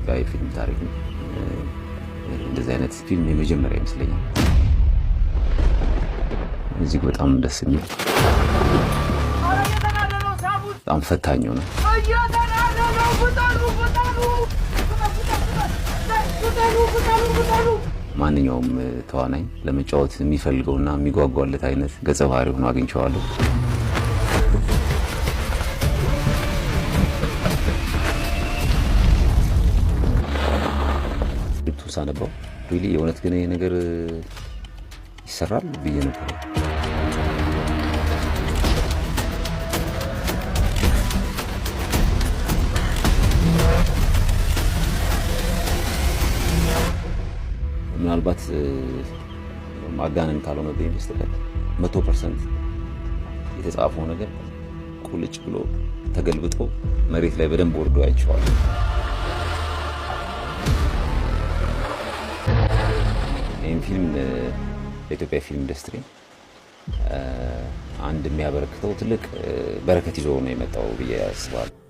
በኢትዮጵያ የፊልም ታሪክ እንደዚህ አይነት ፊልም የመጀመሪያ ይመስለኛል። እጅግ በጣም ደስ የሚል በጣም ፈታኝ ነው። ማንኛውም ተዋናይ ለመጫወት የሚፈልገውና የሚጓጓለት አይነት ገጸ ባህሪ ሆኖ አግኝቼዋለሁ። ሳነበው ሪሊ የእውነት ግን ይሄ ነገር ይሰራል ብዬ ነበር። ምናልባት ማጋነን ካልሆነብኝ በስተቀር 100% የተጻፈው ነገር ቁልጭ ብሎ ተገልብጦ መሬት ላይ በደንብ ወርዶ አይቼዋለሁ። ይህም ፊልም ለኢትዮጵያ ፊልም ኢንዱስትሪ አንድ የሚያበረክተው ትልቅ በረከት ይዞ ነው የመጣው ብዬ አስባለሁ።